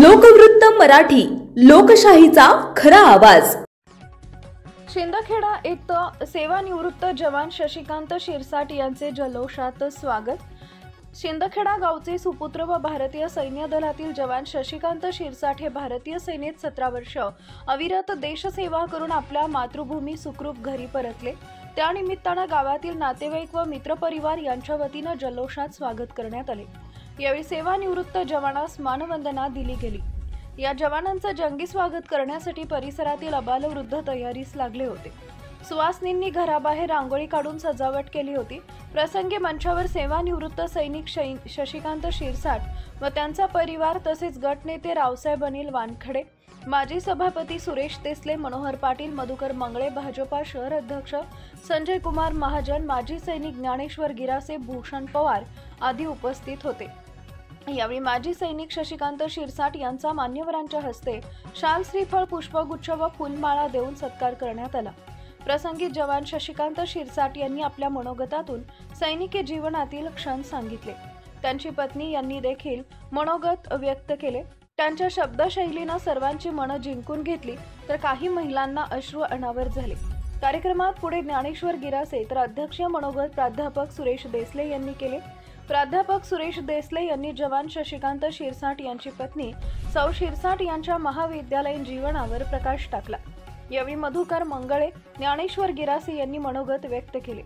लोकवृत्त मराठी, लोकशाहीचा खरा आवाज। शिंदखेडा येथे सेवानिवृत्त जवान शशिकांत शिरसाट यांचे जल्लोषात स्वागत। शिंदखेडा गावचे सुपुत्र व भारतीय सैन्य दलातील जवान शशिकांत शिरसाट हे भारतीय सेनेत 17 वर्ष अविरत देशसेवा करून आपल्या मातृभूमी सुखरूप घरी परतले। त्यानिमित्ताने गावातील नातेवाईक व मित्रपरिवार यांच्या वतीने जल्लोषात स्वागत करण्यात आले। यावेळी सेवानिवृत्त जवानास मानवंदना दिली गेली। या जवानांचे जंगी स्वागत करण्यासाठी परिसरातील अबालवृद्ध तयारीस लागले होते। सुवासिनींनी घराबाहेर रांगोळी काढून सजावट केली होती। प्रसंगी मंचावर सेवानिवृत्त सैनिक शशिकांत शिरसाट व त्यांचा परिवार तसेच गटनेते रावसाहेब अनिल वानखडे, माजी सभापती सुरेश देसले, मनोहर पाटील, मधुकर मंगळे, भाजपा शहर अध्यक्ष संजय कुमार महाजन, माजी सैनिक ज्ञानेश्वर गिरासे, भूषण पवार आदी उपस्थित होते। यावेळी माजी सैनिक शशिकांत शिरसाट यांचा मान्यवरांच्या हस्ते शाल, श्रीफळ, पुष्पगुच्छ व फुलमाळा देऊन सत्कार करण्यात आला। प्रसंगी जवान शशिकांत शिरसाट यांनी आपल्या मनोगतातून सैनिकी जीवनातील क्षण सांगितले। त्यांची पत्नी यांनी देखील मनोगत व्यक्त केले। त्यांच्या शब्दशैलीने सर्वांची मनं जिंकून घेतली तर काही महिलांना अश्रू अनावर झाले। कार्यक्रमात पुढे ज्ञानेश्वर गिरासे तर अध्यक्षीय मनोगत प्राध्यापक सुरेश देसले यांनी केले। प्राध्यापक सुरेश देसले यांनी जवान शशिकांत शिरसाट यांची पत्नी सौ शिरसाट यांच्या महाविद्यालयीन जीवनावर प्रकाश टाकला। यावेळी मधुकर मंगळे, ज्ञानेश्वर गिरासे यांनी मनोगत व्यक्त केले।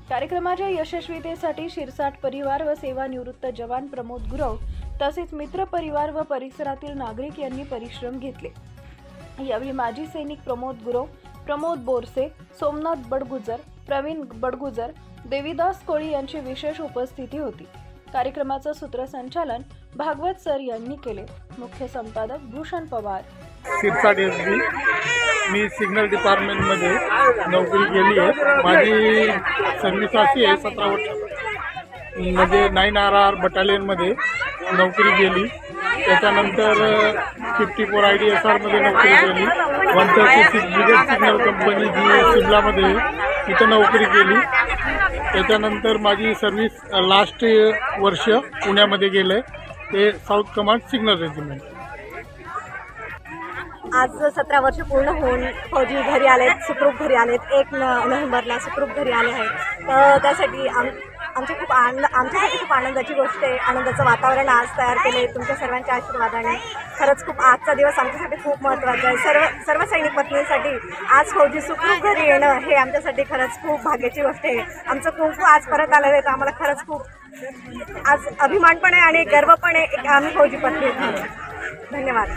कार्यक्रमाच्या यशस्वीतेसाठी शिरसाट परिवार व सेवानिवृत्त जवान प्रमोद गुरव तसेच मित्र परिवार व परिसरातील नागरिक यांनी परिश्रम घेतले। यावेळी माजी सैनिक प्रमोद गुरव, प्रमोद बोरसे, सोमनाथ बडगुजर, प्रवीण बडगुजर, देवीदास कोळी यांची विशेष उपस्थिती होती। कार्यक्रमाचं सूत्रसंचालन भागवत सर यांनी केले। मुख्य संपादक भूषण पवार। शिरसाट एसबी, मी सिग्नल डिपार्टमेंट मध्ये नोकरी केली आहे। माझी सर्व्हिस अशी आहे 17 वर्ष म्हणजे 9RR बटालियन मध्ये नोकरी केली। त्याच्यानंतर 54 IDSR मध्ये नोकरी केली। 136 ब्रिगेड सिग्नल कंपनी जी सिमलामध्ये तिथं नोकरी केली। त्याच्यानंतर माझी सर्व्हिस लास्ट वर्ष पुण्यामध्ये गेले, ते साऊथ कमांड सिग्नल रेजिमेंट। आज 17 वर्ष पूर्ण होऊन फौजी घरी आलेत, सुखरूप घरी आलेत। 1 नोव्हेंबरला सुखरूप घरी आले आहेत। तर त्यासाठी आमच्यासाठी खूप आनंदाची गोष्ट आहे। आनंदाचं वातावरण आज तयार केले तुमच्या सर्वांच्या आशीर्वादाने। खरंच खूप आजचा दिवस आमच्यासाठी खूप महत्त्वाचा आहे। सर्व सैनिक पत्नींसाठी आज फौजी सुखरूप घरी येणं हे आमच्यासाठी खरंच खूप भाग्याची गोष्ट आहे। आमचं खूप आज परत आलेलं आहे, तर आम्हाला खरंच खूप आज अभिमान पण आहे आणि गर्व पण आहे, आम्ही फौजी पत्नी. धन्यवाद।